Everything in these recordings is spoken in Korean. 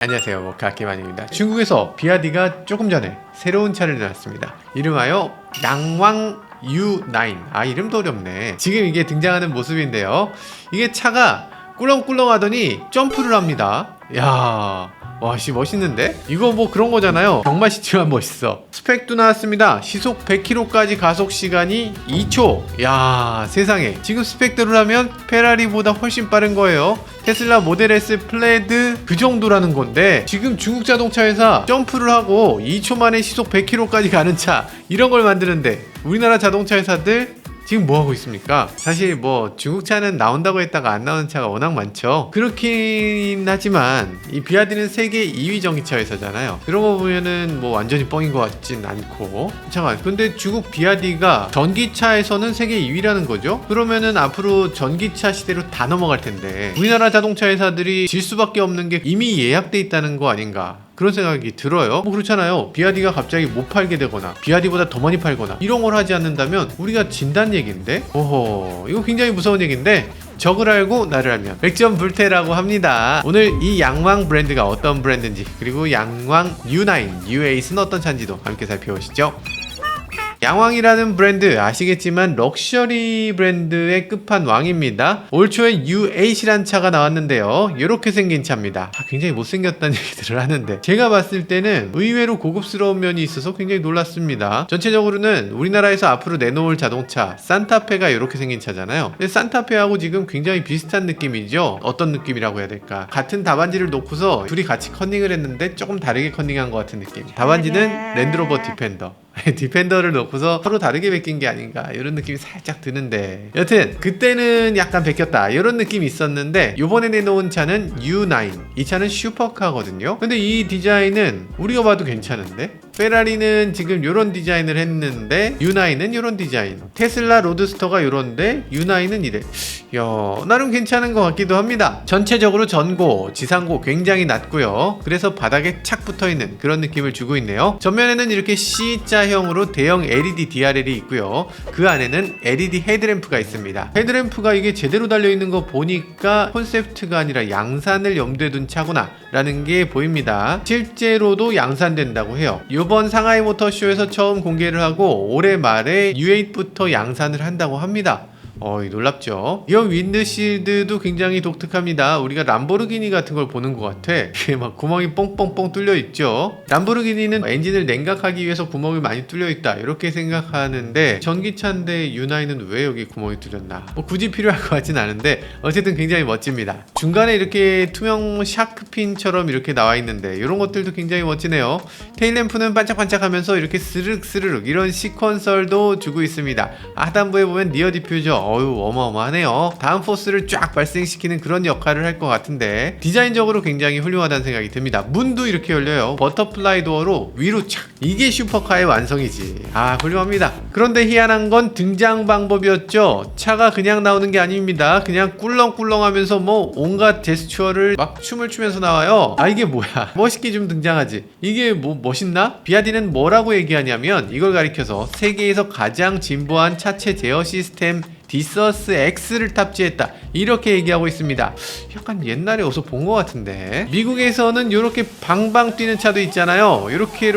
안녕하세요, 모카키만입니다. 중국에서 비아디가 조금 전에 새로운 차를 내놨습니다. 이름하여 양왕 U9. 이름도 어렵네. 지금 이게 등장하는 모습인데요, 이게 차가 꿀렁꿀렁 하더니 점프를 합니다. 야, 와씨 멋있는데? 이거 뭐 그런 거잖아요. 경마시지만 멋있어. 스펙도 나왔습니다. 시속 100km까지 가속 시간이 2초. 야, 세상에. 지금 스펙대로라면 페라리보다 훨씬 빠른 거예요. 테슬라 모델 S 플레드 그 정도라는 건데, 지금 중국 자동차 회사 점프를 하고 2초 만에 시속 100km까지 가는 차, 이런 걸 만드는데 우리나라 자동차 회사들 지금 뭐하고 있습니까? 사실 뭐 중국차는 나온다고 했다가 안 나오는 차가 워낙 많죠. 그렇긴 하지만 이 비아디는 세계 2위 전기차 회사잖아요. 그런 거 보면은 뭐 완전히 뻥인 것 같진 않고. 잠깐, 근데 중국 비아디가 전기차에서는 세계 2위라는 거죠? 그러면은 앞으로 전기차 시대로 다 넘어갈 텐데 우리나라 자동차 회사들이 질 수밖에 없는 게 이미 예약돼 있다는 거 아닌가, 그런 생각이 들어요. 뭐 그렇잖아요. 비아디가 갑자기 못 팔게 되거나 비아디보다 더 많이 팔거나 이런 걸 하지 않는다면 우리가 진다는 얘기인데, 오호, 이거 굉장히 무서운 얘기인데, 적을 알고 나를 알면 백전불태라고 합니다. 오늘 이 양왕 브랜드가 어떤 브랜드인지, 그리고 양왕 U9, U8은 어떤 차인지도 함께 살펴보시죠. 양왕이라는 브랜드 아시겠지만 럭셔리 브랜드의 끝판왕입니다. 올 초에 U8이란 차가 나왔는데요, 이렇게 생긴 차입니다. 굉장히 못생겼다는 얘기들을 하는데 제가 봤을 때는 의외로 고급스러운 면이 있어서 굉장히 놀랐습니다. 전체적으로는 우리나라에서 앞으로 내놓을 자동차 산타페가 이렇게 생긴 차잖아요. 근데 산타페하고 지금 굉장히 비슷한 느낌이죠. 어떤 느낌이라고 해야 될까, 같은 답안지를 놓고서 둘이 같이 컨닝을 했는데 조금 다르게 컨닝한 것 같은 느낌. 답안지는 랜드로버 디펜더, 디펜더를 놓고서 서로 다르게 베낀 게 아닌가, 이런 느낌이 살짝 드는데, 여튼 그때는 약간 베꼈다 이런 느낌이 있었는데, 요번에 내놓은 차는 U9. 이 차는 슈퍼카거든요. 근데 이 디자인은 우리가 봐도 괜찮은데, 페라리는 지금 요런 디자인을 했는데 U9은 요런 디자인, 테슬라 로드스터가 요런데 U9은 이래. 나름 괜찮은 것 같기도 합니다. 전체적으로 전고, 지상고 굉장히 낮고요. 그래서 바닥에 착 붙어있는 그런 느낌을 주고 있네요. 전면에는 이렇게 C자형으로 대형 LED DRL이 있고요. 그 안에는 LED 헤드램프가 있습니다. 헤드램프가 이게 제대로 달려있는 거 보니까 콘셉트가 아니라 양산을 염두에 둔 차구나 라는 게 보입니다. 실제로도 양산된다고 해요. 이번 상하이 모터쇼에서 처음 공개를 하고 올해 말에 U8부터 양산을 한다고 합니다. 놀랍죠? 이 윈드실드도 굉장히 독특합니다. 우리가 람보르기니 같은 걸 보는 것 같아. 이게 막 구멍이 뻥뻥뻥 뚫려 있죠. 람보르기니는 엔진을 냉각하기 위해서 구멍이 많이 뚫려 있다 이렇게 생각하는데, 전기차인데 U9은 왜 여기 구멍이 뚫렸나, 뭐 굳이 필요할 것 같진 않은데 어쨌든 굉장히 멋집니다. 중간에 이렇게 투명 샤크핀처럼 이렇게 나와 있는데 이런 것들도 굉장히 멋지네요. 테일램프는 반짝반짝하면서 이렇게 스르륵 이런 시퀀설도 주고 있습니다. 하단부에 보면 리어 디퓨저, 어마어마하네요. 다음 포스를 쫙 발생시키는 그런 역할을 할 것 같은데, 디자인적으로 굉장히 훌륭하다는 생각이 듭니다. 문도 이렇게 열려요. 버터플라이 도어로 위로 착. 이게 슈퍼카의 완성이지. 훌륭합니다. 그런데 희한한 건 등장 방법이었죠. 차가 그냥 나오는 게 아닙니다. 그냥 꿀렁꿀렁 하면서 뭐 온갖 제스처를 막 춤을 추면서 나와요. 이게 뭐야, 멋있게 좀 등장하지. 이게 뭐 멋있나? 비아디는 뭐라고 얘기하냐면 이걸 가리켜서 세계에서 가장 진보한 차체 제어 시스템 디서스 X를 탑재했다 이렇게 얘기하고 있습니다. 약간 옛날에 어디서 본 것 같은데. 미국에서는 이렇게 방방 뛰는 차도 있잖아요. 이렇게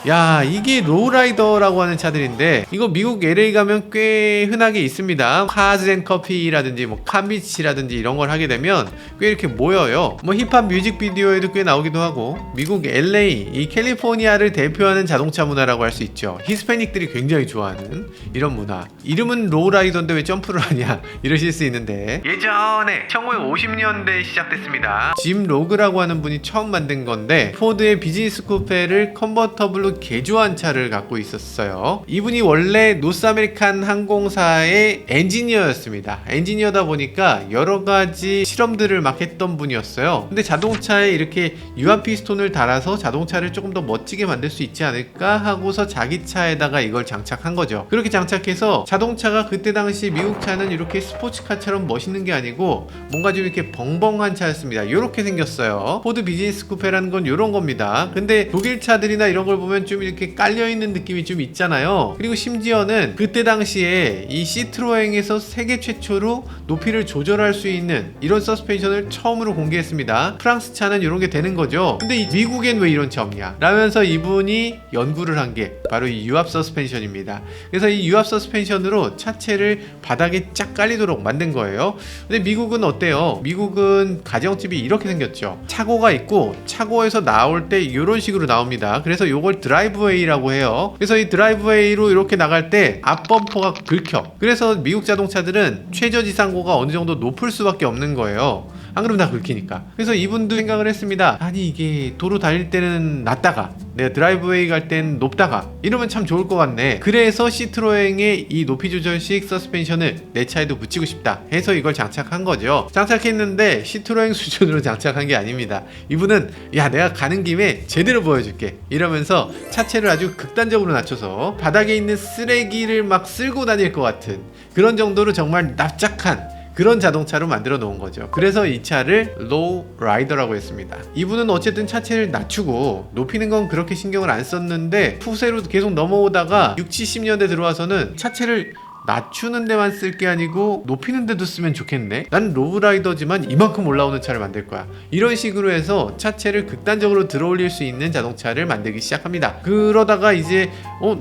야, 이게 로우라이더라고 하는 차들인데 이거 미국 LA 가면 꽤 흔하게 있습니다. 카즈앤커피라든지 뭐 캄비치라든지 이런 걸 하게 되면 꽤 이렇게 모여요. 뭐 힙합 뮤직비디오에도 꽤 나오기도 하고. 미국 LA, 이 캘리포니아를 대표하는 자동차 문화라고 할 수 있죠. 히스패닉들이 굉장히 좋아하는 이런 문화. 이름은 로우라이더인데 왜 점프를 하냐 이러실 수 있는데, 예전에 1950년대에 시작됐습니다. 짐 로그라고 하는 분이 처음 만든 건데, 포드의 비즈니스 쿠페를 컨버터블로 개조한 차를 갖고 있었어요. 이분이 원래 노스 아메리칸 항공사의 엔지니어였습니다. 엔지니어다 보니까 여러 가지 실험들을 막 했던 분이었어요. 근데 자동차에 이렇게 유압 피스톤을 달아서 자동차를 조금 더 멋지게 만들 수 있지 않을까 하고서 자기 차에다가 이걸 장착한 거죠. 그렇게 장착해서 자동차가 그때 당시 미국 차는 이렇게 스포츠카처럼 멋있는 게 아니고 뭔가 좀 이렇게 벙벙한 차였습니다. 이렇게 생겼어요. 포드 비즈니스 쿠페라는 건 이런 겁니다. 근데 독일 차들이나 이런 걸 보면 좀 이렇게 깔려있는 느낌이 좀 있잖아요. 그리고 심지어는 그때 당시에 이 시트로엥에서 세계 최초로 높이를 조절할 수 있는 이런 서스펜션을 처음으로 공개했습니다. 프랑스 차는 이런 게 되는 거죠. 근데 미국엔 왜 이런 차 없냐 라면서 이분이 연구를 한 게 바로 이 유압 서스펜션입니다. 그래서 이 유압 서스펜션으로 차체를 바닥에 쫙 깔리도록 만든 거예요. 근데 미국은 어때요? 미국은 가정집이 이렇게 생겼죠. 차고가 있고 차고에서 나올 때 이런 식으로 나옵니다. 그래서 이걸 드라이브웨이라고 해요. 그래서 이 드라이브웨이로 이렇게 나갈 때 앞범퍼가 긁혀. 그래서 미국 자동차들은 최저지상고가 어느 정도 높을 수밖에 없는 거예요. 안 그러면 다 긁히니까. 그래서 이분도 생각을 했습니다. 아니 이게 도로 달릴 때는 낮다가 내가 드라이브웨이 갈 땐 높다가 이러면 참 좋을 것 같네. 그래서 시트로엥의 이 높이 조절식 서스펜션을 내 차에도 붙이고 싶다 해서 이걸 장착한 거죠. 장착했는데 시트로엥 수준으로 장착한 게 아닙니다. 이분은 야 내가 가는 김에 제대로 보여줄게 이러면서 차체를 아주 극단적으로 낮춰서 바닥에 있는 쓰레기를 막 쓸고 다닐 것 같은 그런 정도로 정말 납작한 그런 자동차로 만들어 놓은 거죠. 그래서 이 차를 로우 라이더라고 했습니다. 이분은 어쨌든 차체를 낮추고 높이는 건 그렇게 신경을 안 썼는데 푸세로 계속 넘어오다가 60, 70년대 들어와서는 차체를 낮추는 데만 쓸 게 아니고 높이는 데도 쓰면 좋겠네. 난 로우라이더지만 이만큼 올라오는 차를 만들 거야. 이런 식으로 해서 차체를 극단적으로 들어올릴 수 있는 자동차를 만들기 시작합니다. 그러다가 이제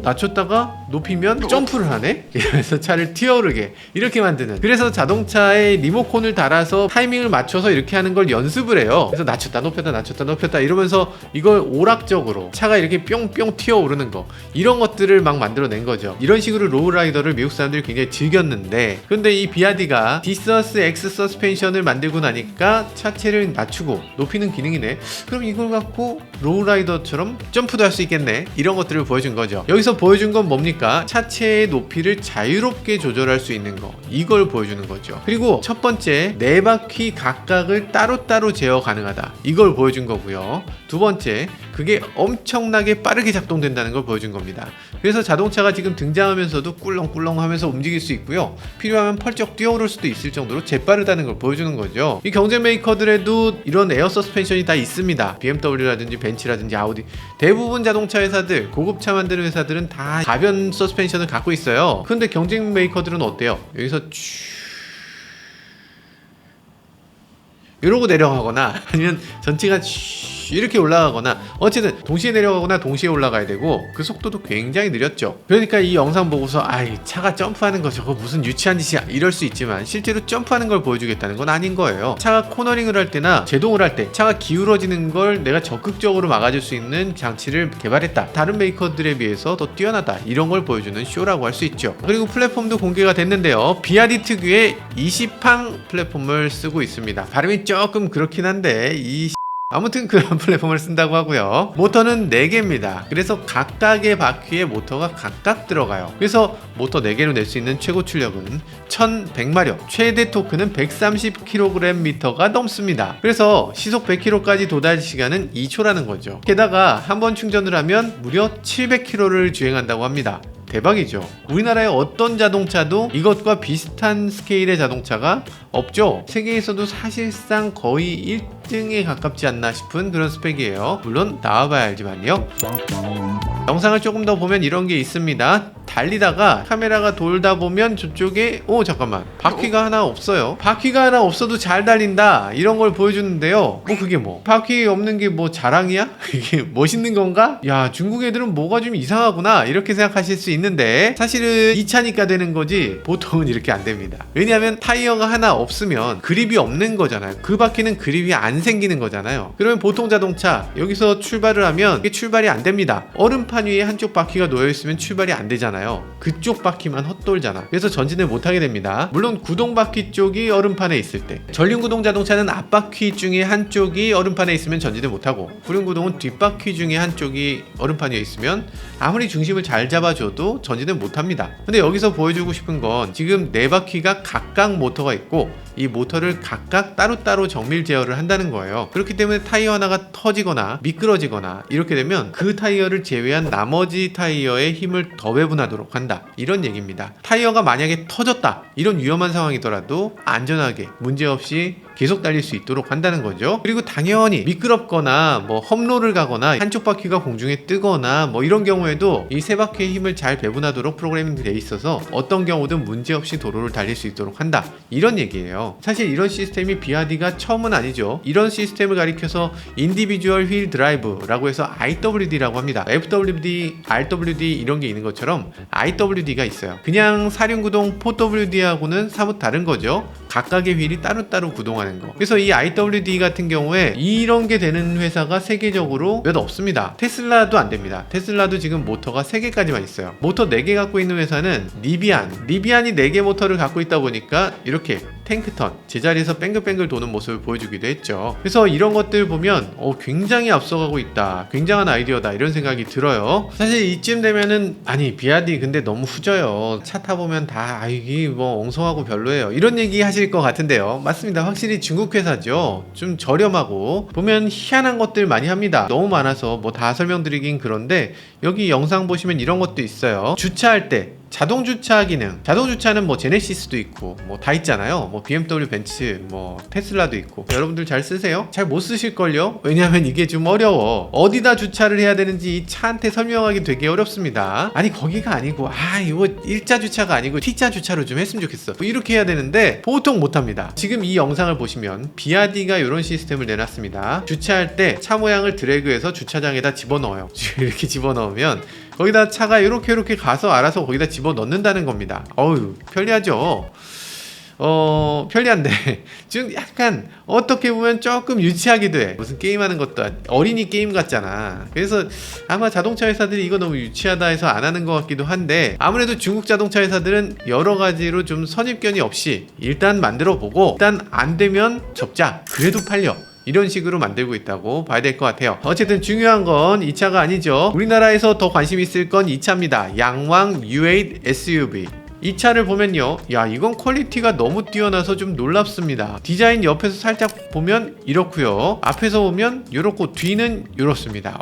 낮췄다가 높이면 점프를 하네? 이러면서 차를 튀어오르게 이렇게 만드는. 그래서 자동차에 리모컨을 달아서 타이밍을 맞춰서 이렇게 하는 걸 연습을 해요. 그래서 낮췄다 높였다 낮췄다 높였다 이러면서 이걸 오락적으로 차가 이렇게 뿅뿅 튀어오르는 거 이런 것들을 막 만들어낸 거죠. 이런 식으로 로우라이더를 미국 사람들이 굉장히 즐겼는데, 근데 이 비아디가 디서스 X 서스펜션을 만들고 나니까 차체를 낮추고 높이는 기능이네. 그럼 이걸 갖고 로우라이더처럼 점프도 할 수 있겠네. 이런 것들을 보여준 거죠. 여기서 보여준 건 뭡니까? 차체의 높이를 자유롭게 조절할 수 있는 거, 이걸 보여주는 거죠. 그리고 첫 번째, 네 바퀴 각각을 따로따로 제어 가능하다, 이걸 보여준 거고요. 두 번째, 그게 엄청나게 빠르게 작동된다는 걸 보여준 겁니다. 그래서 자동차가 지금 등장하면서도 꿀렁꿀렁 하면서 움직일 수 있고요. 필요하면 펄쩍 뛰어오를 수도 있을 정도로 재빠르다는 걸 보여주는 거죠. 이 경쟁 메이커들에도 이런 에어 서스펜션이 다 있습니다. BMW라든지 벤츠라든지 아우디, 대부분 자동차 회사들, 고급차 만드는 회사들은 다 가변 서스펜션을 갖고 있어요. 근데 경쟁 메이커들은 어때요? 여기서 이러고 내려가거나 아니면 전체가 이렇게 올라가거나, 어쨌든 동시에 내려가거나 동시에 올라가야 되고 그 속도도 굉장히 느렸죠. 그러니까 이 영상 보고서 아이 차가 점프하는 거 저거 무슨 유치한 짓이야 이럴 수 있지만, 실제로 점프하는 걸 보여주겠다는 건 아닌 거예요. 차가 코너링을 할 때나 제동을 할 때 차가 기울어지는 걸 내가 적극적으로 막아줄 수 있는 장치를 개발했다, 다른 메이커들에 비해서 더 뛰어나다, 이런 걸 보여주는 쇼라고 할 수 있죠. 그리고 플랫폼도 공개가 됐는데요. 비아디 특유의 20항 플랫폼을 쓰고 있습니다. 발음이 조금 그렇긴 한데 아무튼 그런 플랫폼을 쓴다고 하고요. 모터는 4개입니다. 그래서 각각의 바퀴에 모터가 각각 들어가요. 그래서 모터 4개로 낼 수 있는 최고 출력은 1100마력, 최대 토크는 130kgm가 넘습니다. 그래서 시속 100km까지 도달 시간은 2초라는 거죠. 게다가 한번 충전을 하면 무려 700km를 주행한다고 합니다. 대박이죠. 우리나라의 어떤 자동차도 이것과 비슷한 스케일의 자동차가 없죠. 세계에서도 사실상 거의 1등에 가깝지 않나 싶은 그런 스펙이에요. 물론 나와봐야 알지만요. 영상을 조금 더 보면 이런 게 있습니다. 달리다가 카메라가 돌다 보면 저쪽에 잠깐만, 바퀴가 하나 없어요. 바퀴가 하나 없어도 잘 달린다, 이런 걸 보여주는데요. 그게 바퀴 없는 게 자랑이야? 이게 멋있는 건가? 야, 중국 애들은 뭐가 좀 이상하구나, 이렇게 생각하실 수 있는데 사실은 2차니까 되는 거지 보통은 이렇게 안 됩니다. 왜냐하면 타이어가 하나 없으면 그립이 없는 거잖아요. 그 바퀴는 그립이 안 생기는 거잖아요. 그러면 보통 자동차 여기서 출발을 하면 이게 출발이 안 됩니다. 얼음판 위에 한쪽 바퀴가 놓여있으면 출발이 안 되잖아요. 그쪽 바퀴만 헛돌잖아. 그래서 전진을 못하게 됩니다. 물론 구동 바퀴 쪽이 얼음판에 있을 때, 전륜구동 자동차는 앞바퀴 중에 한쪽이 얼음판에 있으면 전진을 못하고, 후륜구동은 뒷바퀴 중에 한쪽이 얼음판 위에 있으면 아무리 중심을 잘 잡아줘도 전진을 못합니다. 근데 여기서 보여주고 싶은 건 지금 4바퀴가 각각 모터가 있고 이 모터를 각각 따로따로 정밀 제어를 한다는 거예요. 그렇기 때문에 타이어 하나가 터지거나 미끄러지거나 이렇게 되면 그 타이어를 제외한 나머지 타이어의 힘을 더 배분하도록 한다, 이런 얘기입니다. 타이어가 만약에 터졌다, 이런 위험한 상황이더라도 안전하게 문제없이 계속 달릴 수 있도록 한다는 거죠. 그리고 당연히 미끄럽거나 뭐 험로를 가거나 한쪽 바퀴가 공중에 뜨거나 뭐 이런 경우에도 이 세 바퀴의 힘을 잘 배분하도록 프로그래밍 돼 있어서 어떤 경우든 문제없이 도로를 달릴 수 있도록 한다, 이런 얘기예요. 사실 이런 시스템이 비아디가 처음은 아니죠. 이런 시스템을 가리켜서 인디비주얼 휠 드라이브라고 해서 IWD라고 합니다. FWD, RWD 이런 게 있는 것처럼 IWD가 있어요. 그냥 사륜구동 4WD하고는 사뭇 다른 거죠. 각각의 휠이 따로따로 구동하는 거. 그래서 이 IWD 같은 경우에 이런 게 되는 회사가 세계적으로 몇 없습니다. 테슬라도 안 됩니다. 테슬라도 지금 모터가 3개까지만 있어요. 모터 4개 갖고 있는 회사는 리비안이 4개 모터를 갖고 있다 보니까 이렇게 탱크턴 제자리에서 뱅글뱅글 도는 모습을 보여주기도 했죠. 그래서 이런 것들 보면 굉장히 앞서가고 있다, 굉장한 아이디어다, 이런 생각이 들어요. 사실 이쯤 되면은 아니 비아디 근데 너무 후져요, 차 타보면 다 이게 뭐 엉성하고 별로예요, 이런 얘기 하실 것 같은데요. 맞습니다. 확실히 중국 회사죠. 좀 저렴하고 보면 희한한 것들 많이 합니다. 너무 많아서 뭐 다 설명드리긴 그런데 여기 영상 보시면 이런 것도 있어요. 주차할 때 자동 주차 기능. 자동 주차는 뭐 제네시스도 있고 뭐 다 있잖아요. 뭐 BMW, 벤츠, 뭐 테슬라도 있고. 여러분들 잘 쓰세요? 잘 못 쓰실걸요? 왜냐면 이게 좀 어려워. 어디다 주차를 해야 되는지 이 차한테 설명하기 되게 어렵습니다. 아니 거기가 아니고 이거 일자 주차가 아니고 T자 주차로 좀 했으면 좋겠어, 뭐 이렇게 해야 되는데 보통 못합니다. 지금 이 영상을 보시면 비아디가 이런 시스템을 내놨습니다. 주차할 때 차 모양을 드래그해서 주차장에다 집어넣어요. 이렇게 집어넣으면 거기다 차가 이렇게 가서 알아서 거기다 집어넣는다는 겁니다. 어휴, 편리하죠. 편리한데 좀 약간 어떻게 보면 조금 유치하기도 해. 무슨 게임하는 것도 어린이 게임 같잖아. 그래서 아마 자동차 회사들이 이거 너무 유치하다 해서 안 하는 것 같기도 한데, 아무래도 중국 자동차 회사들은 여러 가지로 좀 선입견이 없이 일단 만들어 보고 일단 안 되면 접자, 그래도 팔려, 이런 식으로 만들고 있다고 봐야 될 것 같아요. 어쨌든 중요한 건 이 차가 아니죠. 우리나라에서 더 관심 있을 건 이 차입니다. 양왕 U8 SUV. 이 차를 보면요, 야 이건 퀄리티가 너무 뛰어나서 좀 놀랍습니다. 디자인 옆에서 살짝 보면 이렇고요, 앞에서 보면 이렇고 뒤는 이렇습니다.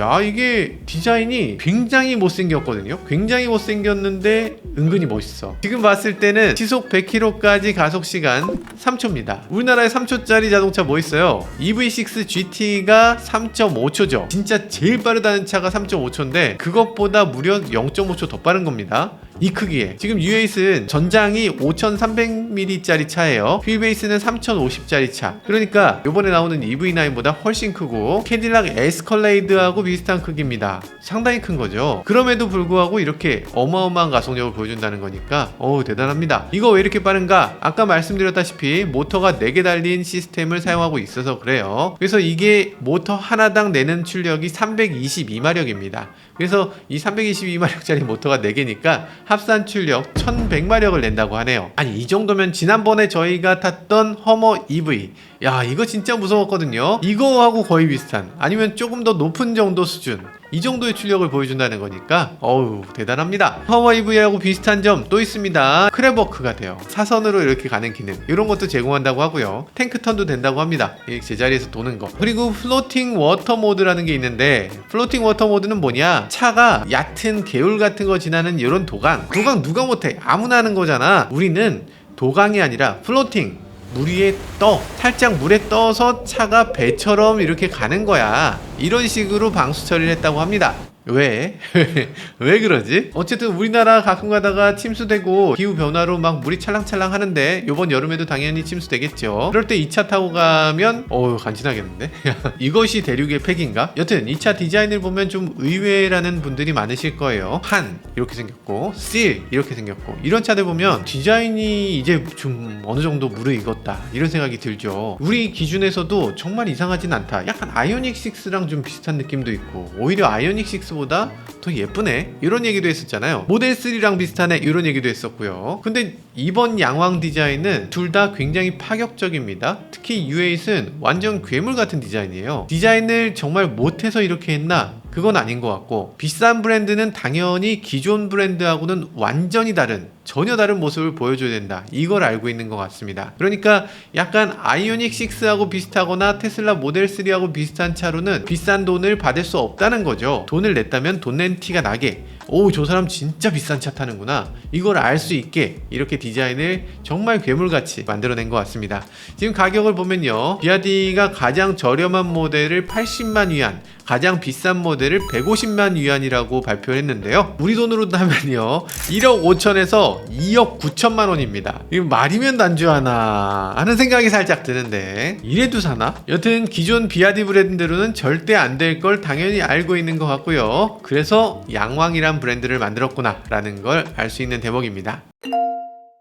야 이게 디자인이 굉장히 못생겼거든요. 굉장히 못생겼는데 은근히 멋있어. 지금 봤을 때는 시속 100km까지 가속시간 3초입니다. 우리나라에 3초짜리 자동차 뭐 있어요? EV6 GT가 3.5초죠. 진짜 제일 빠르다는 차가 3.5초인데 그것보다 무려 0.5초 더 빠른 겁니다. 이 크기에. 지금 U8은 전장이 5300mm짜리 차예요. 휠베이스는 3050짜리 차. 그러니까 요번에 나오는 EV9보다 훨씬 크고 캐딜락 에스컬레이드하고 비슷한 크기입니다. 상당히 큰 거죠. 그럼에도 불구하고 이렇게 어마어마한 가속력을 보여준다는 거니까 대단합니다. 이거 왜 이렇게 빠른가? 아까 말씀드렸다시피 모터가 4개 달린 시스템을 사용하고 있어서 그래요. 그래서 이게 모터 하나당 내는 출력이 322마력입니다. 그래서 이 322마력짜리 모터가 4개니까 합산 출력 1100마력을 낸다고 하네요. 아니 이 정도면 지난번에 저희가 탔던 허머 EV, 야 이거 진짜 무서웠거든요. 이거하고 거의 비슷한, 아니면 조금 더 높은 정도 수준, 이 정도의 출력을 보여준다는 거니까 대단합니다. 허머 EV하고 비슷한 점 또 있습니다. 크랩워크가 돼요. 사선으로 이렇게 가는 기능, 이런 것도 제공한다고 하고요. 탱크턴도 된다고 합니다. 제자리에서 도는 거. 그리고 플로팅 워터 모드라는 게 있는데, 플로팅 워터 모드는 뭐냐, 차가 얕은 개울 같은 거 지나는 이런 도강 누가 못해? 아무나 하는 거잖아. 우리는 도강이 아니라 플로팅, 물 위에 살짝 물에 떠서 차가 배처럼 이렇게 가는 거야. 이런 식으로 방수 처리를 했다고 합니다. 왜? 왜 그러지? 어쨌든 우리나라 가끔 가다가 침수되고 기후변화로 막 물이 찰랑찰랑 하는데 요번 여름에도 당연히 침수되겠죠. 그럴 때 이 차 타고 가면 간지나겠는데? 이것이 대륙의 팩인가? 여튼 이 차 디자인을 보면 좀 의외라는 분들이 많으실 거예요. 한 이렇게 생겼고 실 이렇게 생겼고, 이런 차들 보면 디자인이 이제 좀 어느 정도 무르익었다, 이런 생각이 들죠. 우리 기준에서도 정말 이상하진 않다. 약간 아이오닉 6랑 좀 비슷한 느낌도 있고, 오히려 아이오닉 6 보다 더 예쁘네, 이런 얘기도 했었잖아요. 모델 3랑 비슷하네, 이런 얘기도 했었고요. 근데 이번 양왕 디자인은 둘 다 굉장히 파격적입니다. 특히 U8은 완전 괴물 같은 디자인이에요. 디자인을 정말 못해서 이렇게 했나? 그건 아닌 것 같고, 비싼 브랜드는 당연히 기존 브랜드하고는 완전히 다른 전혀 다른 모습을 보여줘야 된다. 이걸 알고 있는 것 같습니다. 그러니까 약간 아이오닉 6하고 비슷하거나 테슬라 모델 3하고 비슷한 차로는 비싼 돈을 받을 수 없다는 거죠. 돈을 냈다면 돈 낸 티가 나게, 오, 저 사람 진짜 비싼 차 타는구나, 이걸 알 수 있게 이렇게 디자인을 정말 괴물같이 만들어낸 것 같습니다. 지금 가격을 보면요, 비아디가 가장 저렴한 모델을 80만 위안, 가장 비싼 모델을 150만 위안이라고 발표했는데요, 우리 돈으로 하면요 1억 5천에서 2억 9천만 원입니다. 이거 말이면 난주하나 하는 생각이 살짝 드는데, 이래도 사나? 여튼 기존 비아디 브랜드로는 절대 안 될 걸 당연히 알고 있는 것 같고요. 그래서 양왕이란 브랜드를 만들었구나 라는 걸 알 수 있는 대목입니다.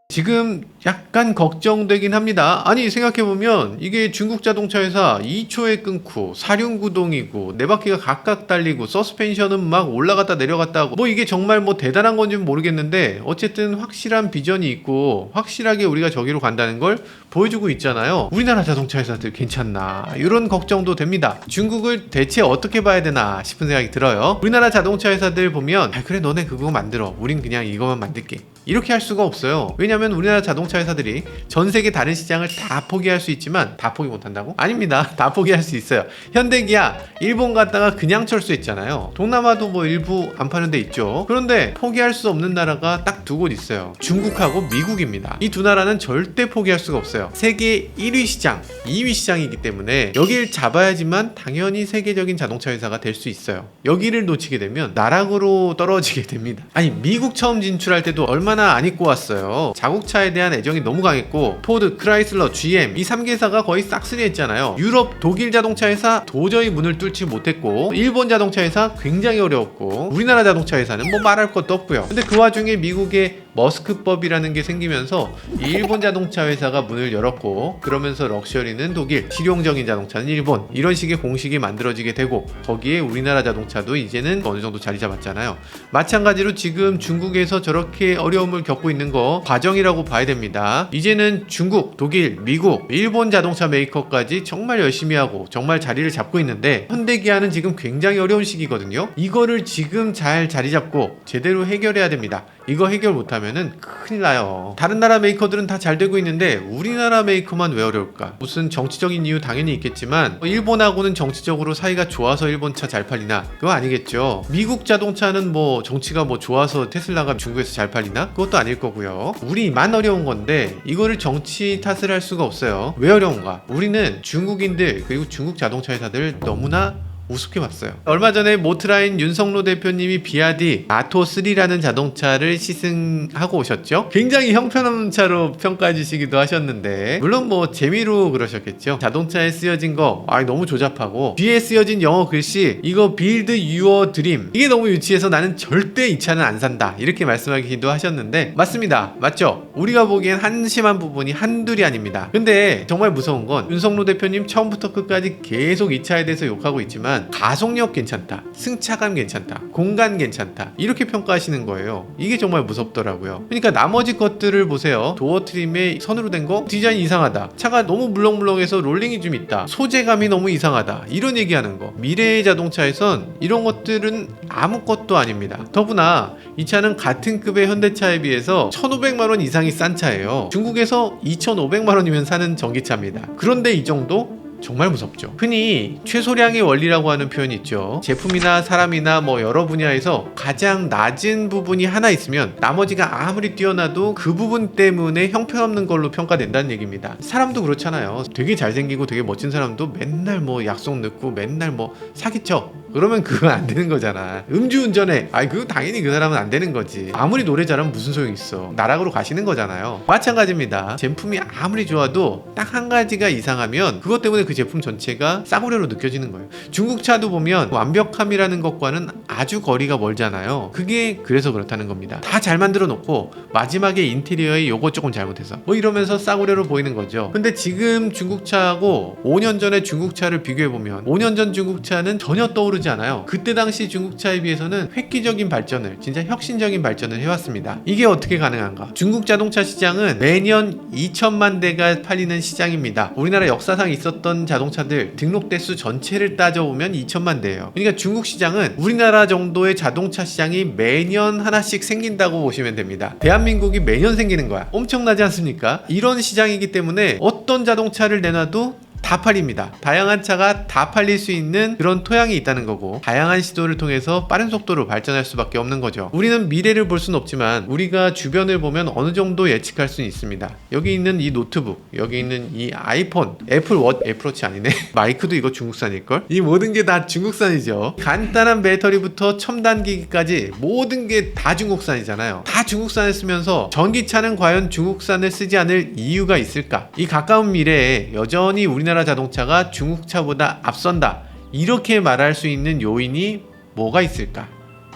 지금 약간 걱정되긴 합니다. 아니, 생각해보면 이게 중국 자동차 회사 2초에 끊고 사륜구동이고 4바퀴가 각각 달리고 서스펜션은 막 올라갔다 내려갔다 하고, 뭐 이게 정말 뭐 대단한 건지는 모르겠는데 어쨌든 확실한 비전이 있고 확실하게 우리가 저기로 간다는 걸 보여주고 있잖아요. 우리나라 자동차 회사들 괜찮나, 이런 걱정도 됩니다. 중국을 대체 어떻게 봐야 되나 싶은 생각이 들어요. 우리나라 자동차 회사들 보면, 아 그래 너네 그거 만들어, 우린 그냥 이거만 만들게, 이렇게 할 수가 없어요. 왜냐면 우리나라 자동차 회사들이 전 세계 다른 시장을 다 포기할 수 있지만, 다 포기 못한다고? 아닙니다. 다 포기할 수 있어요. 현대기아 일본 갔다가 그냥 철수했잖아요. 동남아도 뭐 일부 안 파는 데 있죠. 그런데 포기할 수 없는 나라가 딱 두 곳 있어요. 중국하고 미국입니다. 이 두 나라는 절대 포기할 수가 없어요. 세계 1위 시장, 2위 시장이기 때문에 여길 잡아야지만 당연히 세계적인 자동차 회사가 될 수 있어요. 여기를 놓치게 되면 나락으로 떨어지게 됩니다. 아니, 미국 처음 진출할 때도 얼마나 안 입고 왔어요. 자국차에 대한 애정이 너무 강했고, 포드, 크라이슬러, GM 이 3개사가 거의 싹쓸이 했잖아요. 유럽, 독일 자동차 회사 도저히 문을 뚫지 못했고, 일본 자동차 회사 굉장히 어려웠고, 우리나라 자동차 회사는 뭐 말할 것도 없고요. 근데 그 와중에 미국의 머스크법이라는 게 생기면서 일본 자동차 회사가 문을 열었고, 그러면서 럭셔리는 독일, 실용적인 자동차는 일본, 이런 식의 공식이 만들어지게 되고, 거기에 우리나라 자동차도 이제는 어느 정도 자리 잡았잖아요. 마찬가지로 지금 중국에서 저렇게 어려움을 겪고 있는 거 과정이라고 봐야 됩니다. 이제는 중국, 독일, 미국, 일본 자동차 메이커까지 정말 열심히 하고 정말 자리를 잡고 있는데, 현대기아는 지금 굉장히 어려운 시기거든요. 이거를 지금 잘 자리 잡고 제대로 해결해야 됩니다. 이거 해결 못하면은 큰일 나요. 다른 나라 메이커들은 다 잘 되고 있는데 우리나라 메이커만 왜 어려울까? 무슨 정치적인 이유 당연히 있겠지만, 일본하고는 정치적으로 사이가 좋아서 일본 차 잘 팔리나? 그거 아니겠죠. 미국 자동차는 뭐 정치가 뭐 좋아서 테슬라가 중국에서 잘 팔리나? 그것도 아닐 거고요. 우리만 어려운 건데 이거를 정치 탓을 할 수가 없어요. 왜 어려운가? 우리는 중국인들, 그리고 중국 자동차 회사들 너무나 우습게 봤어요. 얼마 전에 모트라인 윤석로 대표님이 비아디 아토3라는 자동차를 시승하고 오셨죠. 굉장히 형편없는 차로 평가해 주시기도 하셨는데, 물론 뭐 재미로 그러셨겠죠. 자동차에 쓰여진 거 너무 조잡하고, 뒤에 쓰여진 영어 글씨 이거 Build Your Dream, 이게 너무 유치해서 나는 절대 이 차는 안 산다, 이렇게 말씀하기도 하셨는데, 맞습니다. 맞죠? 우리가 보기엔 한심한 부분이 한둘이 아닙니다. 근데 정말 무서운 건, 윤석로 대표님 처음부터 끝까지 계속 이 차에 대해서 욕하고 있지만 가속력 괜찮다, 승차감 괜찮다, 공간 괜찮다, 이렇게 평가하시는 거예요. 이게 정말 무섭더라고요. 그러니까 나머지 것들을 보세요. 도어 트림에 선으로 된 거 디자인 이상하다, 차가 너무 물렁물렁해서 롤링이 좀 있다, 소재감이 너무 이상하다, 이런 얘기하는 거. 미래의 자동차에선 이런 것들은 아무것도 아닙니다. 더구나 이 차는 같은 급의 현대차에 비해서 1,500만 원 이상이 싼 차예요. 중국에서 2,500만 원이면 사는 전기차입니다. 그런데 이 정도? 정말 무섭죠. 흔히 최소량의 원리라고 하는 표현이 있죠. 제품이나 사람이나 뭐 여러 분야에서 가장 낮은 부분이 하나 있으면 나머지가 아무리 뛰어나도 그 부분 때문에 형편없는 걸로 평가된다는 얘기입니다. 사람도 그렇잖아요. 되게 잘생기고 되게 멋진 사람도 맨날 뭐 약속 늦고 맨날 뭐 사기쳐, 그러면 그건 안 되는 거잖아. 음주운전해, 그거 당연히 그 사람은 안 되는 거지. 아무리 노래 잘하면 무슨 소용 있어. 나락으로 가시는 거잖아요. 마찬가지입니다. 제품이 아무리 좋아도 딱 한 가지가 이상하면 그것 때문에 그 제품 전체가 싸구려로 느껴지는 거예요. 중국 차도 보면 완벽함이라는 것과는 아주 거리가 멀잖아요. 그게 그래서 그렇다는 겁니다. 다 잘 만들어 놓고 마지막에 인테리어에 요거 조금 잘못해서 뭐 이러면서 싸구려로 보이는 거죠. 근데 지금 중국 차하고 5년 전에 중국 차를 비교해 보면, 5년 전 중국 차는 전혀 떠오르지 나쁘잖아요. 그때 당시 중국차에 비해서는 획기적인 발전을, 진짜 혁신적인 발전을 해왔습니다. 이게 어떻게 가능한가? 중국 자동차 시장은 매년 2천만 대가 팔리는 시장입니다. 우리나라 역사상 있었던 자동차들 등록 대수 전체를 따져보면 2천만 대예요. 그러니까 중국 시장은 우리나라 정도의 자동차 시장이 매년 하나씩 생긴다고 보시면 됩니다. 대한민국이 매년 생기는 거야. 엄청나지 않습니까? 이런 시장이기 때문에 어떤 자동차를 내놔도 다 팔립니다. 다양한 차가 다 팔릴 수 있는 그런 토양이 있다는 거고, 다양한 시도를 통해서 빠른 속도로 발전할 수밖에 없는 거죠. 우리는 미래를 볼 수는 없지만 우리가 주변을 보면 어느 정도 예측할 수는 있습니다. 여기 있는 이 노트북, 여기 있는 이 아이폰, 애플워치 아니네. 마이크도 이거 중국산일걸? 이 모든 게 다 중국산이죠. 간단한 배터리부터 첨단 기기까지 모든 게 다 중국산이잖아요. 다 중국산을 쓰면서 전기차는 과연 중국산을 쓰지 않을 이유가 있을까? 이 가까운 미래에 여전히 우리나라 자동차가 중국차보다 앞선다, 이렇게 말할 수 있는 요인이 뭐가 있을까?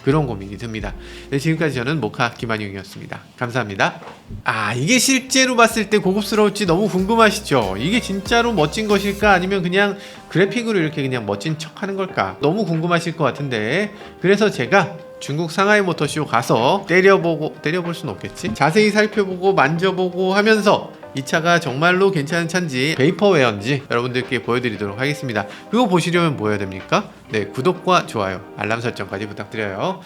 그런 고민이 듭니다. 네, 지금까지 저는 모카 김한용이었습니다. 감사합니다. 이게 실제로 봤을 때 고급스러울지 너무 궁금하시죠? 이게 진짜로 멋진 것일까? 아니면 그냥 그래픽으로 이렇게 그냥 멋진 척 하는 걸까? 너무 궁금하실 것 같은데, 그래서 제가 중국 상하이 모터쇼 가서 때려볼 순 없겠지? 자세히 살펴보고 만져보고 하면서 이 차가 정말로 괜찮은 차인지, 베이퍼웨어인지 여러분들께 보여드리도록 하겠습니다. 그거 보시려면 뭐 해야 됩니까? 네, 구독과 좋아요, 알람 설정까지 부탁드려요.